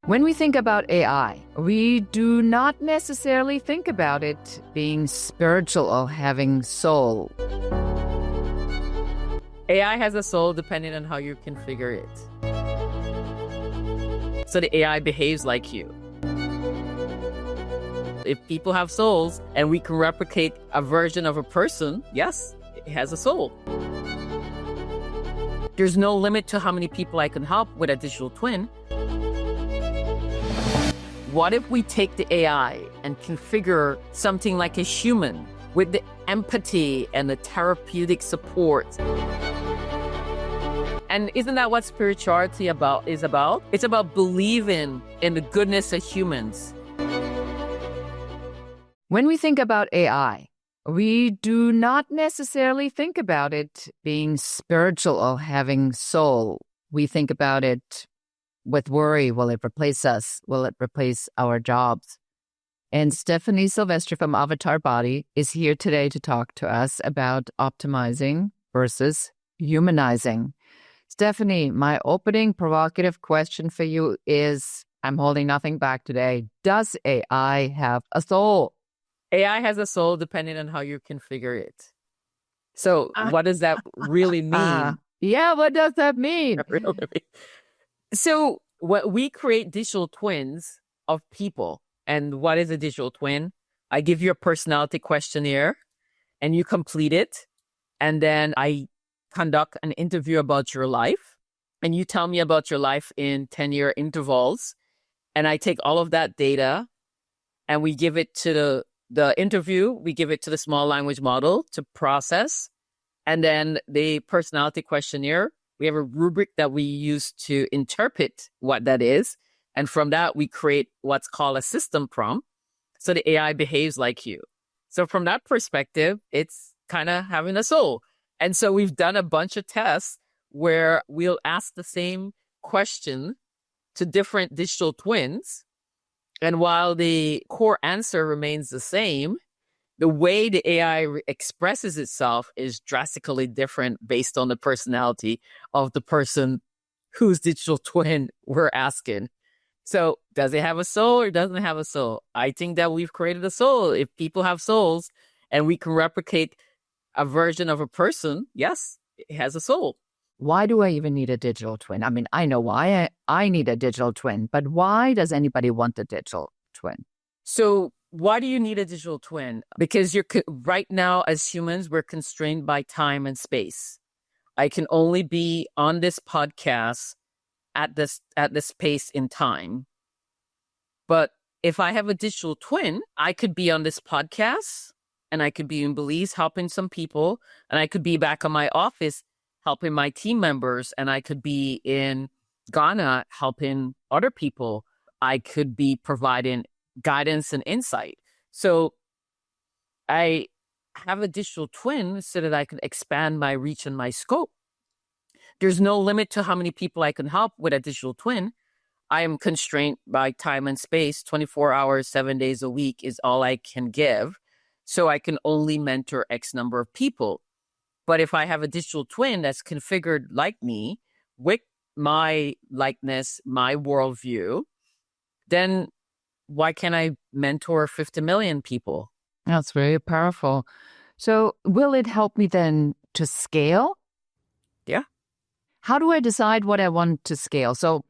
When we think about AI, we do not necessarily think about it being spiritual or having soul. AI has a soul depending on how you configure it. So the AI behaves like you. If people have souls and we can replicate a version of a person, yes, it has a soul. There's no limit to how many people I can help with a digital twin. What if we take the AI and configure something like a human with the empathy and the therapeutic support? And isn't that what spirituality is about? It's about believing in the goodness of humans. When we think about AI, we do not necessarily think about it being spiritual or having soul. We think about it with worry. Will it replace us? Will it replace our jobs? And Stephanie Sylvester from Avatar Body is here today to talk to us about optimizing versus humanizing. Stephanie, my opening provocative question for you is, I'm holding nothing back today. Does AI have a soul? AI has a soul depending on how you configure it. So what does that really mean? Yeah, what does that mean? So what we create digital twins of people. And what is a digital twin? I give you a personality questionnaire and you complete it. And then I conduct an interview about your life. And you tell me about your life in 10-year intervals. And I take all of that data and we give it to the interview. We give it to the small language model to process. And then the personality questionnaire, we have a rubric that we use to interpret what that is. And from that, we create what's called a system prompt. So the AI behaves like you. So from that perspective, it's kind of having a soul. And so we've done a bunch of tests where we'll ask the same question to different digital twins. And while the core answer remains the same, the way the AI expresses itself is drastically different based on the personality of the person whose digital twin we're asking. So does it have a soul or doesn't it have a soul? I think that we've created a soul. If people have souls and we can replicate a version of a person, yes, it has a soul. Why do I even need a digital twin? I mean, I know why I need a digital twin, but why does anybody want a digital twin? So why do you need a digital twin? Because right now as humans, we're constrained by time and space. I can only be on this podcast at this pace in time. But if I have a digital twin, I could be on this podcast and I could be in Belize helping some people, and I could be back on my office helping my team members, and I could be in Ghana helping other people. I could be providing guidance and insight. So I have a digital twin so that I can expand my reach and my scope. There's no limit to how many people I can help with a digital twin. I am constrained by time and space. 24 hours, 7 days a week is all I can give. So I can only mentor X number of people. But if I have a digital twin that's configured like me, with my likeness, my worldview, then why can't I mentor 50 million people? That's very powerful. So will it help me then to scale? Yeah. How do I decide what I want to scale? So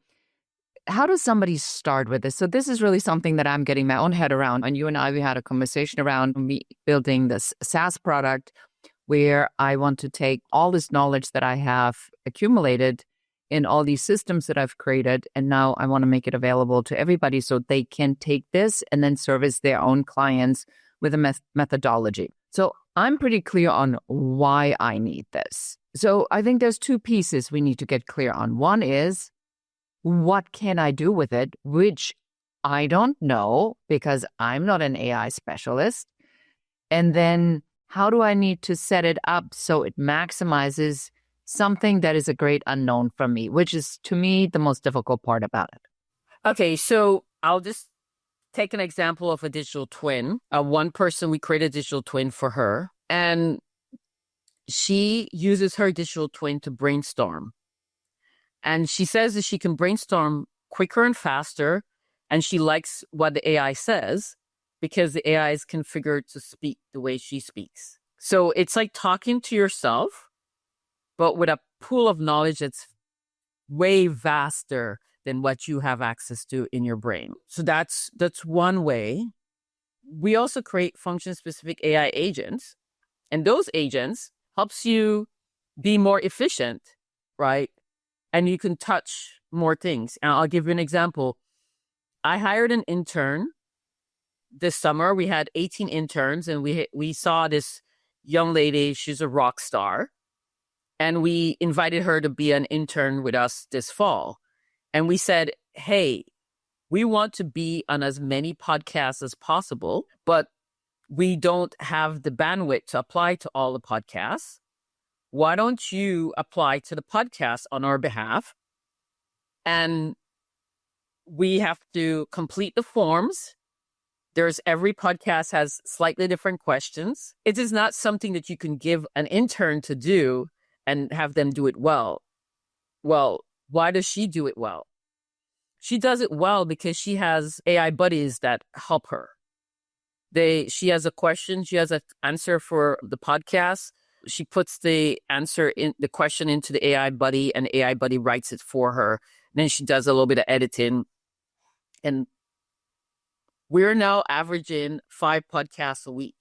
how does somebody start with this? So this is really something that I'm getting my own head around. And you and I, we had a conversation around me building this SaaS product where I want to take all this knowledge that I have accumulated in all these systems that I've created. And now I want to make it available to everybody so they can take this and then service their own clients with a methodology. So I'm pretty clear on why I need this. So I think there's two pieces we need to get clear on. One is, what can I do with it, which I don't know because I'm not an AI specialist. And then how do I need to set it up so it maximizes something that is a great unknown for me, which is, to me, the most difficult part about it. Okay, so I'll just take an example of a digital twin. One person, we created a digital twin for her, and she uses her digital twin to brainstorm. And she says that she can brainstorm quicker and faster. And she likes what the AI says because the AI is configured to speak the way she speaks. So it's like talking to yourself, but with a pool of knowledge that's way vaster than what you have access to in your brain. So that's one way. We also create function-specific AI agents, and those agents helps you be more efficient, right? And you can touch more things. And I'll give you an example. I hired an intern this summer. We had 18 interns, and we saw this young lady. She's a rock star. And we invited her to be an intern with us this fall. And we said, hey, we want to be on as many podcasts as possible, but we don't have the bandwidth to apply to all the podcasts. Why don't you apply to the podcast on our behalf? And we have to complete the forms. Every podcast has slightly different questions. It is not something that you can give an intern to do and have them do it well. Well, why does she do it well? She does it well because she has AI buddies that help her. She has a question, she has an answer for the podcast. She puts the question into the AI buddy, and the AI buddy writes it for her. And then she does a little bit of editing. And we're now averaging 5 podcasts a week,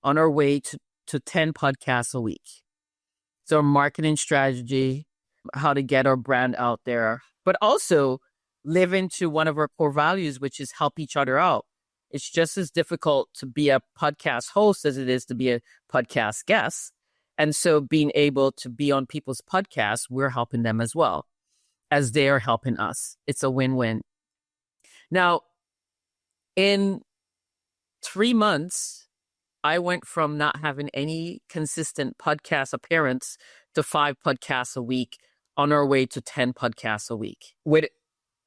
on our way to 10 podcasts a week. So marketing strategy, how to get our brand out there, but also live into one of our core values, which is help each other out. It's just as difficult to be a podcast host as it is to be a podcast guest. And so being able to be on people's podcasts, we're helping them as well as they are helping us. It's a win-win. Now, in 3 months, I went from not having any consistent podcast appearance to 5 podcasts a week, on our way to 10 podcasts a week, with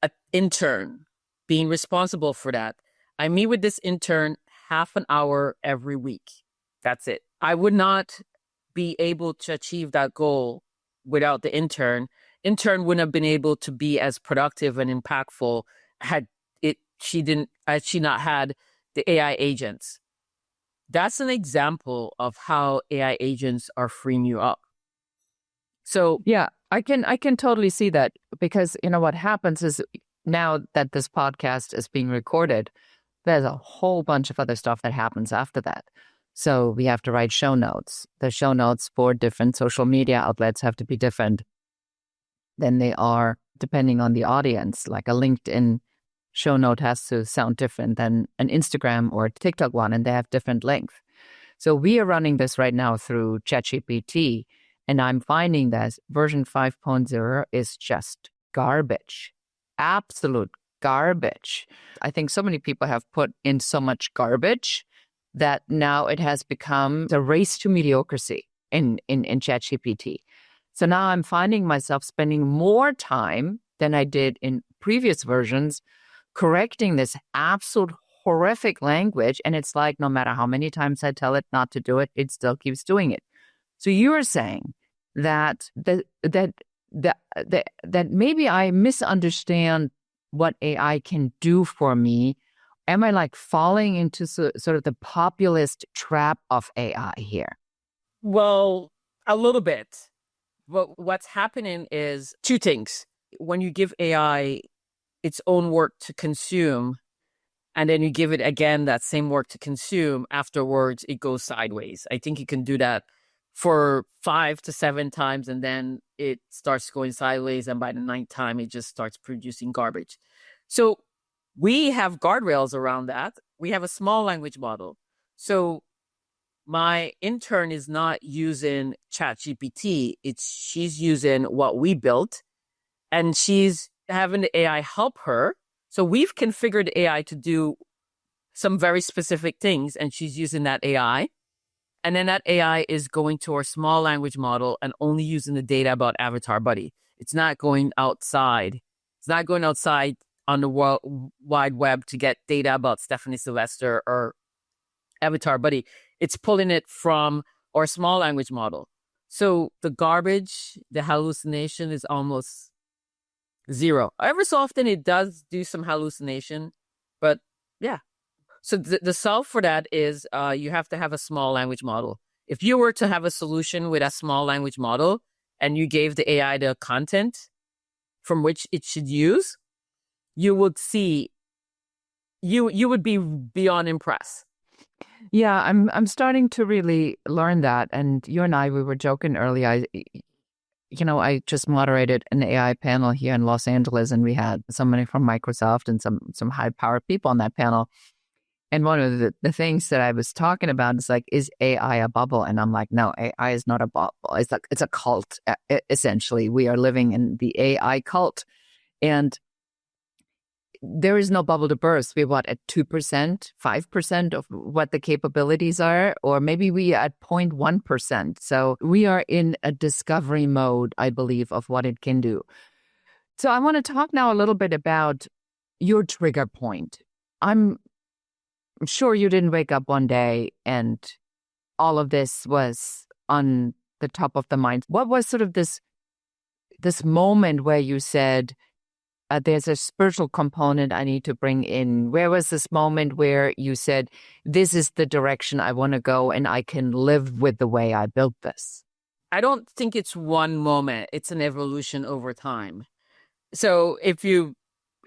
an intern being responsible for that. I meet with this intern half an hour every week. That's it. I would not be able to achieve that goal without the intern. Intern wouldn't have been able to be as productive and impactful had she not had the AI agents. That's an example of how AI agents are freeing you up. So yeah, I can totally see that, because what happens is, now that this podcast is being recorded, there's a whole bunch of other stuff that happens after that. So we have to write show notes. The show notes for different social media outlets have to be different than they are depending on the audience. Like a LinkedIn show note has to sound different than an Instagram or a TikTok one, and they have different length. So we are running this right now through ChatGPT, and I'm finding that version 5.0 is just garbage. Absolute garbage. I think so many people have put in so much garbage that now it has become a race to mediocrity in ChatGPT. So now I'm finding myself spending more time than I did in previous versions correcting this absolute horrific language. And it's like, no matter how many times I tell it not to do it, it still keeps doing it. So you are saying that maybe I misunderstand what AI can do for me. Am I like falling into sort of the populist trap of AI here? Well, a little bit. But what's happening is 2 things. When you give AI its own work to consume, and then you give it again that same work to consume, afterwards it goes sideways. I think you can do that for 5 to 7 times, and then it starts going sideways, and by the 9th time it just starts producing garbage. So we have guardrails around that. We have a small language model. So my intern is not using ChatGPT. She's using what we built, and she's having the AI help her. So we've configured AI to do some very specific things, and she's using that AI. And then that AI is going to our small language model and only using the data about Avatar Buddy. It's not going outside. It's not going outside on the World Wide Web to get data about Stephanie Sylvester or Avatar Buddy. It's pulling it from our small language model. So the garbage, the hallucination is almost Zero. Every so often it does do some hallucination, but yeah. So the solve for that is you have to have a small language model. If you were to have a solution with a small language model and you gave the AI the content from which it should use, you would see you would be beyond impressed. Yeah, I'm starting to really learn that. And you and I, we were joking earlier. I just moderated an AI panel here in Los Angeles, and we had somebody from Microsoft and some high-powered people on that panel. And one of the things that I was talking about is like, is AI a bubble? And I'm like, no, AI is not a bubble. It's a cult. Essentially, we are living in the AI cult, and there is no bubble to burst. We're what, at 2%, 5% of what the capabilities are, or maybe we are at 0.1%. So we are in a discovery mode, I believe, of what it can do. So I want to talk now a little bit about your trigger point. I'm sure you didn't wake up one day and all of this was on the top of the mind. What was sort of this moment where you said, there's a spiritual component I need to bring in? Where was this moment where you said, this is the direction I want to go and I can live with the way I built this? I don't think it's one moment. It's an evolution over time. So if you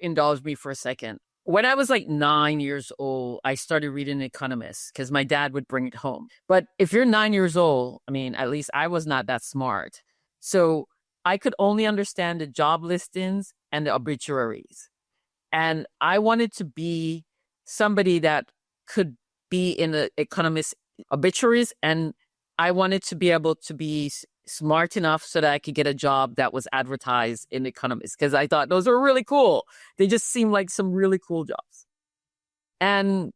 indulge me for a second, when I was like 9 years old, I started reading Economist because my dad would bring it home. But if you're 9 years old, I mean, at least I was not that smart. So I could only understand the job listings and the obituaries. And I wanted to be somebody that could be in the Economist obituaries. And I wanted to be able to be smart enough so that I could get a job that was advertised in Economist, because I thought those were really cool. They just seemed like some really cool jobs. And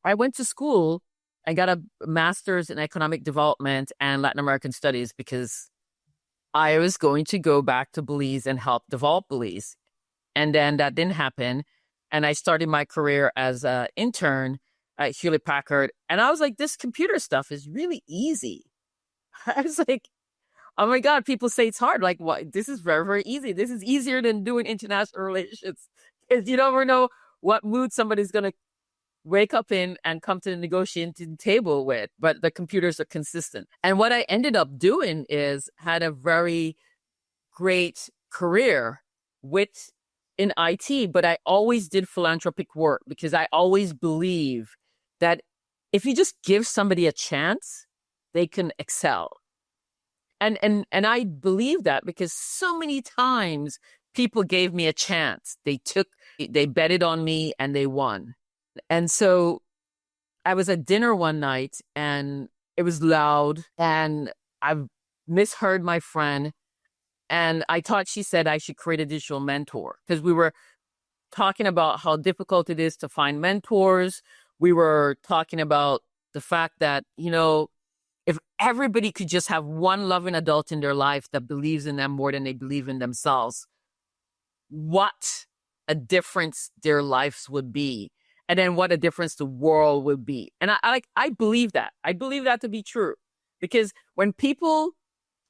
I went to school. I got a master's in economic development and Latin American studies because I was going to go back to Belize and help develop Belize. And then that didn't happen. And I started my career as an intern at Hewlett Packard. And I was like, this computer stuff is really easy. I was like, oh my God, people say it's hard. Like, what? This is very, very easy. This is easier than doing international relations. Because you never know what mood somebody's going to wake up in and come to the negotiating table with, but the computers are consistent. And what I ended up doing is had a very great career in IT, but I always did philanthropic work because I always believe that if you just give somebody a chance, they can excel. And I believe that because so many times people gave me a chance. They betted on me and they won. And so I was at dinner one night and it was loud and I misheard my friend. And I thought she said I should create a digital mentor because we were talking about how difficult it is to find mentors. We were talking about the fact that, if everybody could just have one loving adult in their life that believes in them more than they believe in themselves, what a difference their lives would be. And then what a difference the world would be. And I believe that. I believe that to be true. Because when people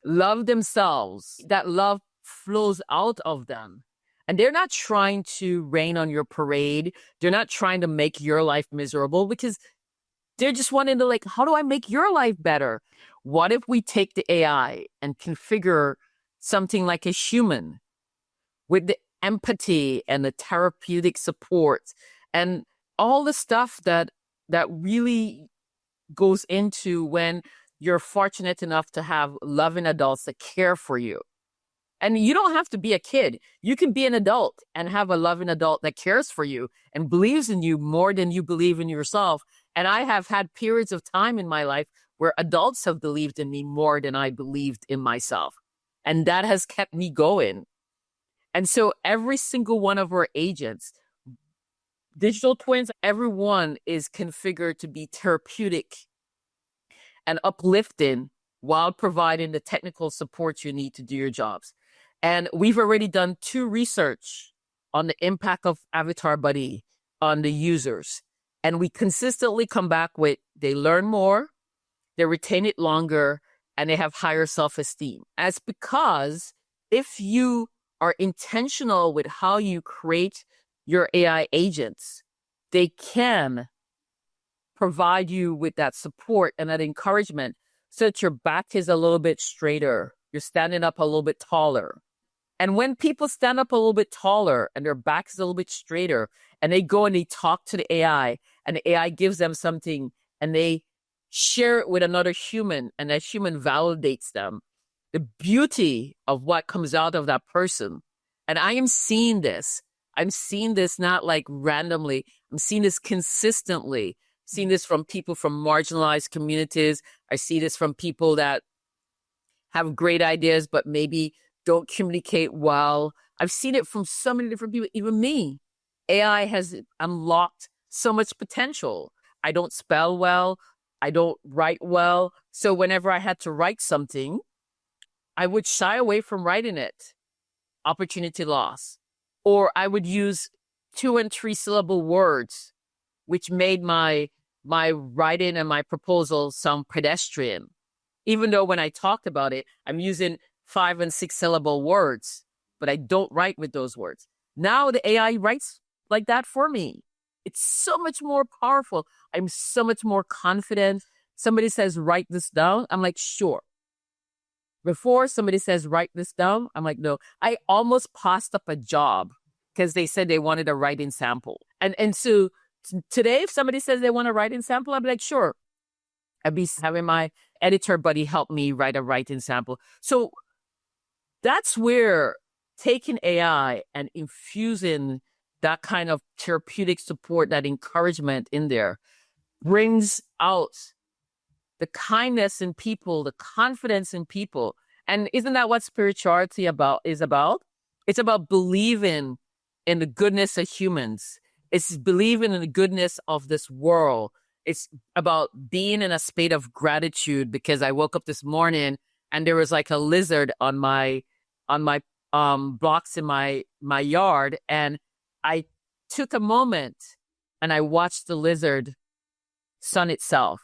love themselves, that love flows out of them. And they're not trying to rain on your parade. They're not trying to make your life miserable because they're just wanting to how do I make your life better? What if we take the AI and configure something like a human with the empathy and the therapeutic support and all the stuff that really goes into when you're fortunate enough to have loving adults that care for you. And you don't have to be a kid. You can be an adult and have a loving adult that cares for you and believes in you more than you believe in yourself. And I have had periods of time in my life where adults have believed in me more than I believed in myself. And that has kept me going. And so every single one of our agents, digital twins, everyone is configured to be therapeutic and uplifting while providing the technical support you need to do your jobs. And we've already done 2 research on the impact of Avatar Buddy on the users. And we consistently come back with they learn more, they retain it longer, and they have higher self-esteem. That's because if you are intentional with how you create your AI agents, they can provide you with that support and that encouragement so that your back is a little bit straighter. You're standing up a little bit taller. And when people stand up a little bit taller and their back is a little bit straighter and they go and they talk to the AI and the AI gives them something and they share it with another human and that human validates them, the beauty of what comes out of that person. And I am seeing this. I'm seeing this not like randomly. I'm seeing this consistently. Seeing this from people from marginalized communities. I see this from people that have great ideas, but maybe don't communicate well. I've seen it from so many different people, even me. AI has unlocked so much potential. I don't spell well. I don't write well. So whenever I had to write something, I would shy away from writing it. Opportunity loss. Or I would use 2 and 3 syllable words, which made my writing and my proposal sound pedestrian. Even though when I talked about it, I'm using 5 and 6 syllable words, but I don't write with those words. Now the AI writes like that for me. It's so much more powerful. I'm so much more confident. Somebody says, write this down. I'm like, sure. Before somebody says, write this down, I'm like, no. I almost passed up a job because they said they wanted a writing sample. And so today, if somebody says they want a writing sample, I'd be like, sure. I'd be having my editor buddy help me write a writing sample. So that's where taking AI and infusing that kind of therapeutic support, that encouragement in there brings out the kindness in people, the confidence in people. And isn't that what spirituality is about? It's about believing in the goodness of humans. It's believing in the goodness of this world. It's about being in a state of gratitude because I woke up this morning and there was like a lizard on my blocks in my yard. And I took a moment and I watched the lizard sun itself.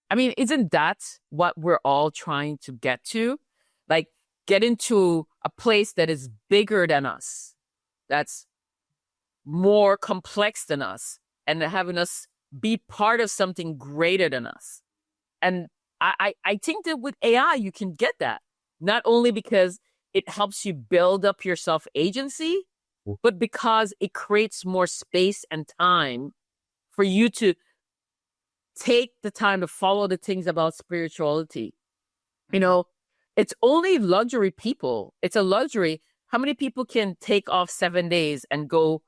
I mean, isn't that what we're all trying to get to? Like, get into a place that is bigger than us, that's more complex than us, and having us be part of something greater than us. And I think that with AI, you can get that, not only because it helps you build up your self-agency, but because it creates more space and time for you to take the time to follow the things about spirituality. You know, it's only luxury people. It's a luxury. How many people can take off 7 days and go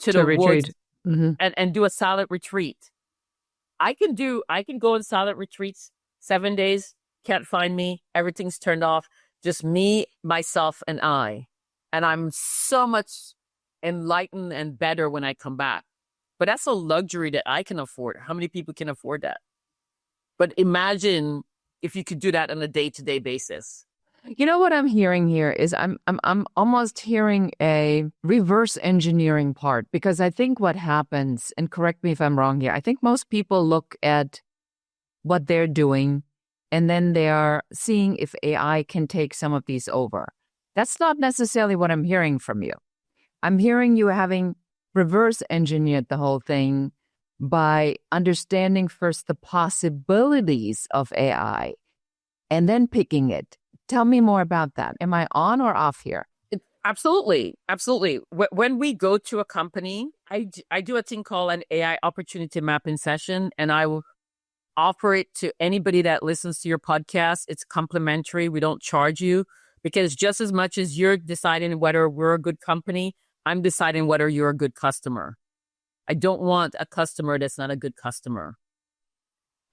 to the woods and do a silent retreat? I can go on silent retreats 7 days, can't find me, everything's turned off, just me, myself, and I. And I'm so much enlightened and better when I come back. But that's a luxury that I can afford. How many people can afford that? But imagine if you could do that on a day-to-day basis. You know what I'm hearing here is I'm almost hearing a reverse engineering part, because I think what happens, and correct me if I'm wrong here, I think most people look at what they're doing and then they are seeing if AI can take some of these over. That's not necessarily what I'm hearing from you. I'm hearing you having reverse engineered the whole thing by understanding first the possibilities of AI and then picking it. Tell me more about that. Am I on or off here? Absolutely. Absolutely. When we go to a company, I do a thing called an AI opportunity mapping session, and I will offer it to anybody that listens to your podcast. It's complimentary. We don't charge you, because just as much as you're deciding whether we're a good company, I'm deciding whether you're a good customer. I don't want a customer that's not a good customer.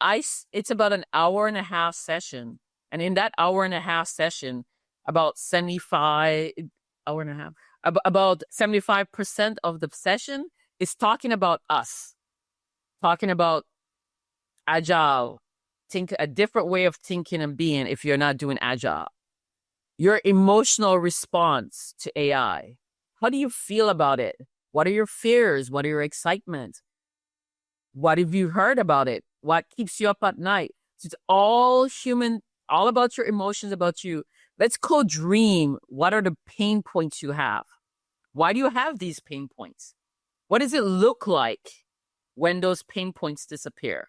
It's about an hour and a half session. And in that hour and a half session, about 75% of the session is talking about us, talking about agile, think a different way of thinking and being if you're not doing agile. Your emotional response to AI. How do you feel about it? What are your fears? What are your excitements? What have you heard about it? What keeps you up at night? So it's all human, all about your emotions, about you. Let's co-dream. What are the pain points you have? Why do you have these pain points? What does it look like when those pain points disappear?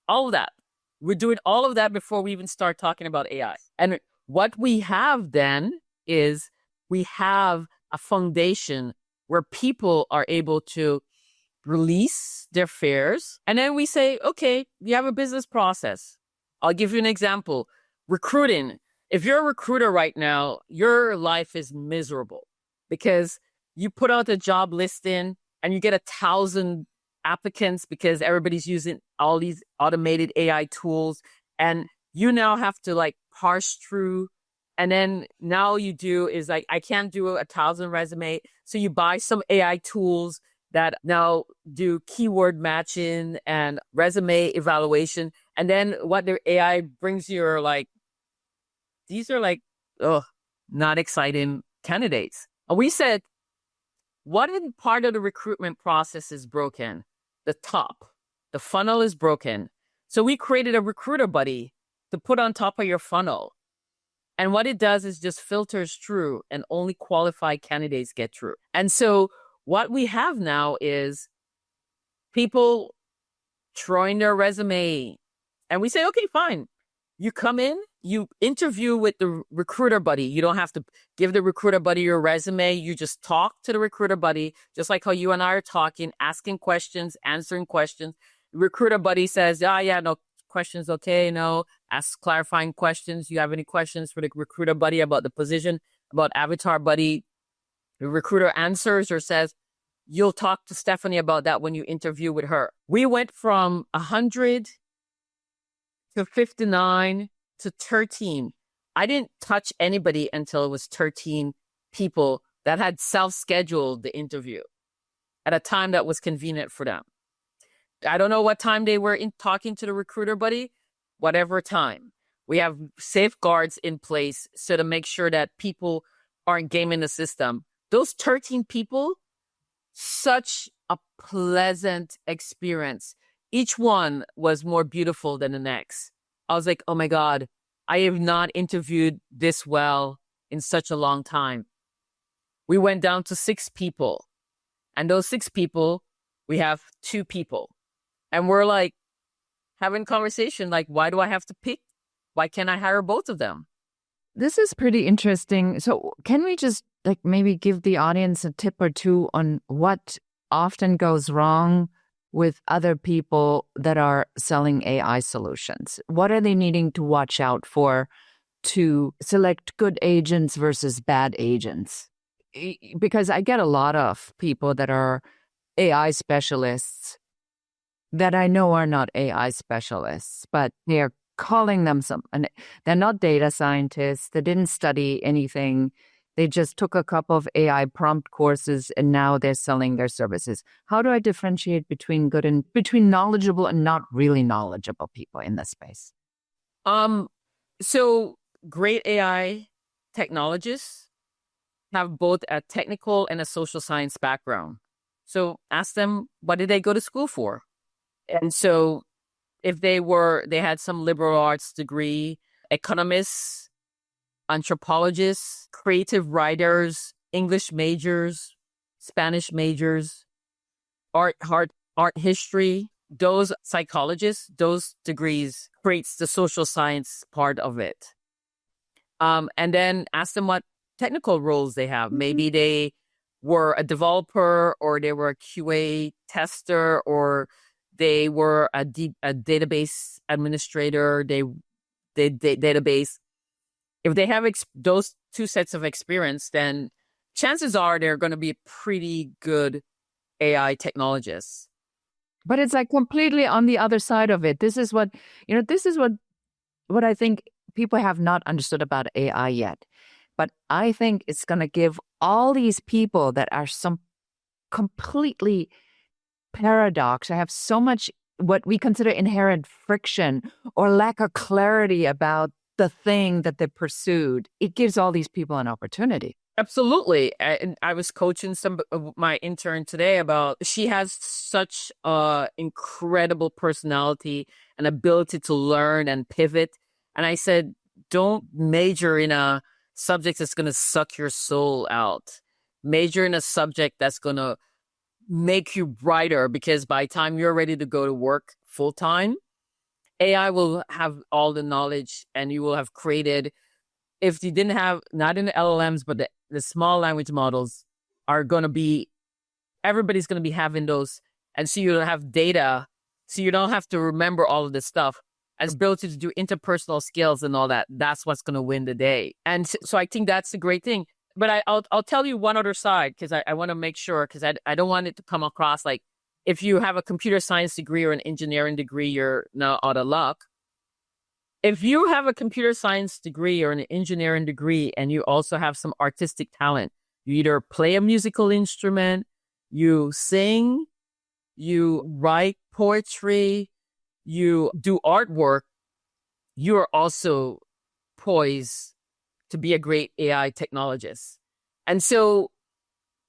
All of that. We're doing all of that before we even start talking about AI. And what we have then is we have a foundation where people are able to release their fears. And then we say, okay, you have a business process. I'll give you an example. Recruiting. If you're a recruiter right now, your life is miserable because you put out a job listing and you get 1,000 applicants because everybody's using all these automated AI tools. And you now have to like parse through. And then now you do is like, I can't do 1,000 resume. So you buy some AI tools that now do keyword matching and resume evaluation. And then what the AI brings you are like, these are like, not exciting candidates. And we said, what in part of the recruitment process is broken? The top, the funnel is broken. So we created a recruiter buddy to put on top of your funnel. And what it does is just filters through and only qualified candidates get through. And so what we have now is people throwing their resume. And we say, okay, fine. You come in, you interview with the recruiter buddy. You don't have to give the recruiter buddy your resume. You just talk to the recruiter buddy, just like how you and I are talking, asking questions, answering questions. The recruiter buddy says, yeah, no questions. Okay, no. Ask clarifying questions. You have any questions for the recruiter buddy about the position, about avatar buddy? The recruiter answers or says, you'll talk to Stephanie about that when you interview with her. We went from 100 to 59 to 13. I didn't touch anybody until it was 13 people that had self-scheduled the interview at a time that was convenient for them. I don't know what time they were in talking to the recruiter buddy, whatever time. We have safeguards in place so to make sure that people aren't gaming the system. Those 13 people, such a pleasant experience. Each one was more beautiful than the next. I was like, oh my God, I have not interviewed this well in such a long time. We went down to 6 people. And those 6 people, we have 2 people. And we're like having conversation, like, why do I have to pick? Why can't I hire both of them? This is pretty interesting. So can we just like maybe give the audience a tip or two on what often goes wrong with other people that are selling AI solutions? What are they needing to watch out for to select good agents versus bad agents? Because I get a lot of people that are AI specialists that I know are not AI specialists, but they're calling them and they're not data scientists. They didn't study anything. They just took a couple of AI prompt courses and now they're selling their services. How do I differentiate between between knowledgeable and not really knowledgeable people in this space? So great AI technologists have both a technical and a social science background. So ask them, what did they go to school for? And so if they had some liberal arts degree, economists, anthropologists, creative writers, English majors, Spanish majors, art history, those psychologists, those degrees creates the social science part of it. And then ask them what technical roles they have. Maybe they were a developer or they were a QA tester or they were a database administrator, database. If they have those 2 sets of experience, then chances are they're going to be pretty good AI technologists. But it's like completely on the other side of it. This is what I think people have not understood about AI yet. But I think it's going to give all these people that are some completely paradox. I have so much what we consider inherent friction or lack of clarity about the thing that they pursued. It gives all these people an opportunity. Absolutely. And I was coaching my intern today about, she has such incredible personality and ability to learn and pivot. And I said, don't major in a subject that's going to suck your soul out. Major in a subject that's going to make you brighter, because by the time you're ready to go to work full time, AI will have all the knowledge, and you will have created, if you didn't have, not in the LLMs, but the small language models are going to be, everybody's going to be having those. And so you'll have data, so you don't have to remember all of this stuff. As ability to do interpersonal skills and all that, that's what's going to win the day. And so I think that's a great thing. But I'll tell you one other side, because I want to make sure, because I don't want it to come across like if you have a computer science degree or an engineering degree, you're now out of luck. If you have a computer science degree or an engineering degree and you also have some artistic talent, you either play a musical instrument, you sing, you write poetry, you do artwork, you are also poised to be a great AI technologist. And so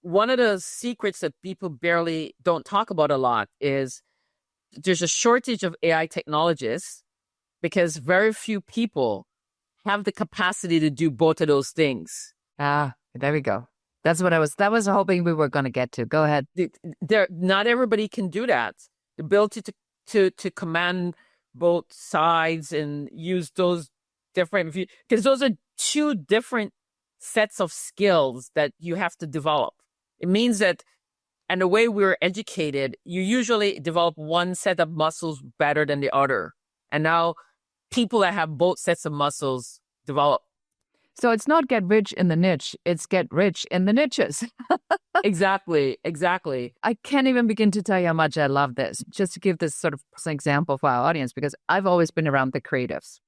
one of the secrets that people barely don't talk about a lot is there's a shortage of AI technologists because very few people have the capacity to do both of those things. Ah, there we go. That was hoping we were going to get to. Go ahead. Not everybody can do that. The ability to command both sides and use those different, because those are two different sets of skills that you have to develop. It means that, and the way we're educated, you usually develop one set of muscles better than the other. And now people that have both sets of muscles develop. So it's not get rich in the niche, it's get rich in the niches. Exactly. I can't even begin to tell you how much I love this. Just to give this sort of example for our audience, because I've always been around the creatives.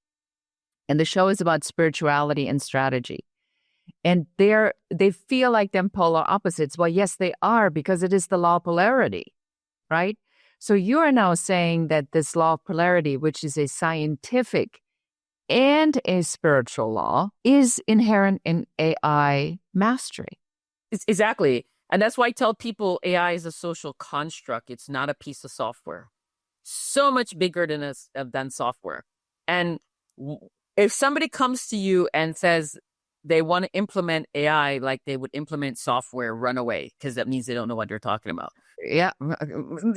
And the show is about spirituality and strategy. And they feel like them polar opposites. Well, yes, they are, because it is the law of polarity, right? So you are now saying that this law of polarity, which is a scientific and a spiritual law, is inherent in AI mastery. Exactly. And that's why I tell people AI is a social construct. It's not a piece of software. So much bigger than software. And if somebody comes to you and says they want to implement AI like they would implement software, run away, because that means they don't know what they're talking about. Yeah.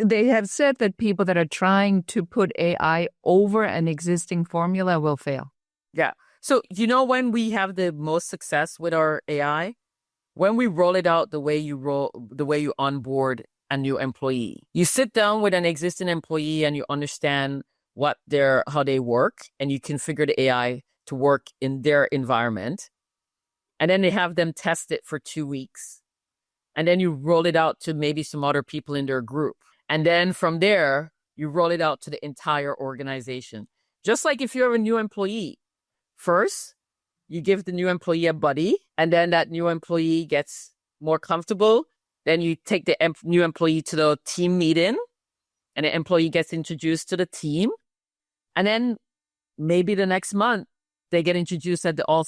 They have said that people that are trying to put AI over an existing formula will fail. Yeah. So, when we have the most success with our AI? When we roll it out the way you onboard a new employee. You sit down with an existing employee and you understand how they work, and you configure the AI to work in their environment. And then they have them test it for 2 weeks. And then you roll it out to maybe some other people in their group. And then from there, you roll it out to the entire organization. Just like if you're a new employee, first, you give the new employee a buddy, and then that new employee gets more comfortable. Then you take the new employee to the team meeting, and the employee gets introduced to the team. And then maybe the next month, they get introduced at the all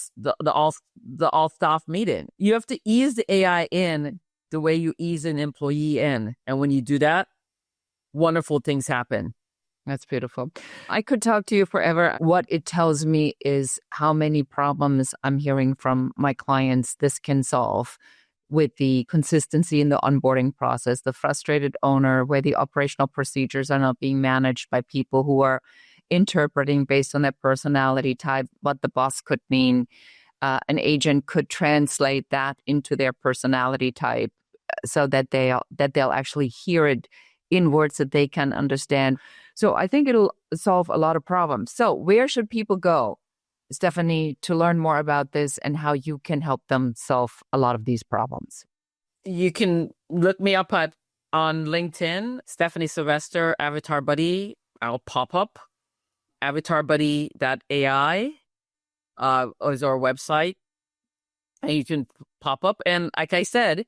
staff meeting. You have to ease the AI in the way you ease an employee in. And when you do that, wonderful things happen. That's beautiful. I could talk to you forever. What it tells me is how many problems I'm hearing from my clients this can solve with the consistency in the onboarding process, the frustrated owner, where the operational procedures are not being managed by people who are interpreting based on their personality type what the boss could mean. An agent could translate that into their personality type so that they'll actually hear it in words that they can understand. So I think it'll solve a lot of problems. So where should people go, Stephanie, to learn more about this and how you can help them solve a lot of these problems? You can look me up on LinkedIn, Stephanie Sylvester, Avatar Buddy. I'll pop up. AvatarBuddy.ai is our website. And you can pop up. And like I said,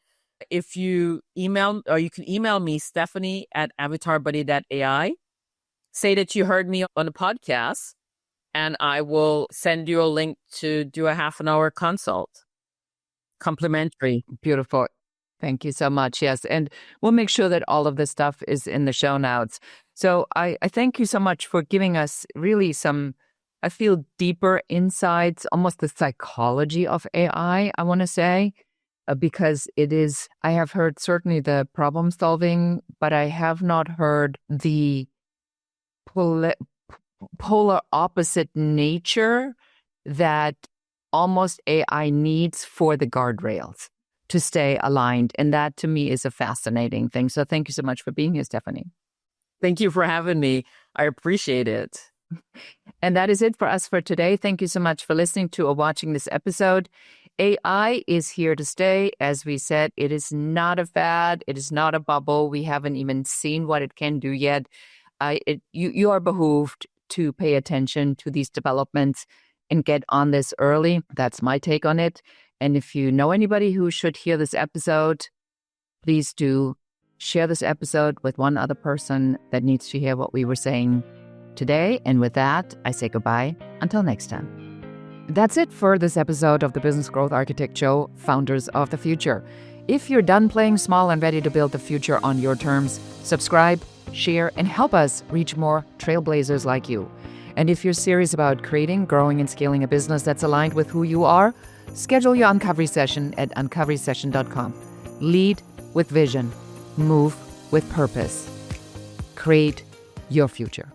if you can email me, Stephanie@AvatarBuddy.ai. Say that you heard me on the podcast, and I will send you a link to do a half an hour consult. Complimentary. Beautiful. Thank you so much. Yes. And we'll make sure that all of this stuff is in the show notes. So I thank you so much for giving us really some I feel deeper insights, almost the psychology of AI, I want to say, because I have heard certainly the problem solving, but I have not heard the polar opposite nature that almost AI needs for the guardrails to stay aligned. And that to me is a fascinating thing. So thank you so much for being here, Stephanie. Thank you for having me. I appreciate it. And that is it for us for today. Thank you so much for listening to or watching this episode. AI is here to stay. As we said, it is not a fad. It is not a bubble. We haven't even seen what it can do yet. You are behooved to pay attention to these developments and get on this early. That's my take on it. And if you know anybody who should hear this episode, please do share this episode with one other person that needs to hear what we were saying today. And with that, I say goodbye until next time. That's it for this episode of the Business Growth Architect Show, Founders of the Future. If you're done playing small and ready to build the future on your terms, subscribe, share, and help us reach more trailblazers like you. And if you're serious about creating, growing, and scaling a business that's aligned with who you are, schedule your Uncovery session at uncoverysession.com. Lead with vision. Move with purpose. Create your future.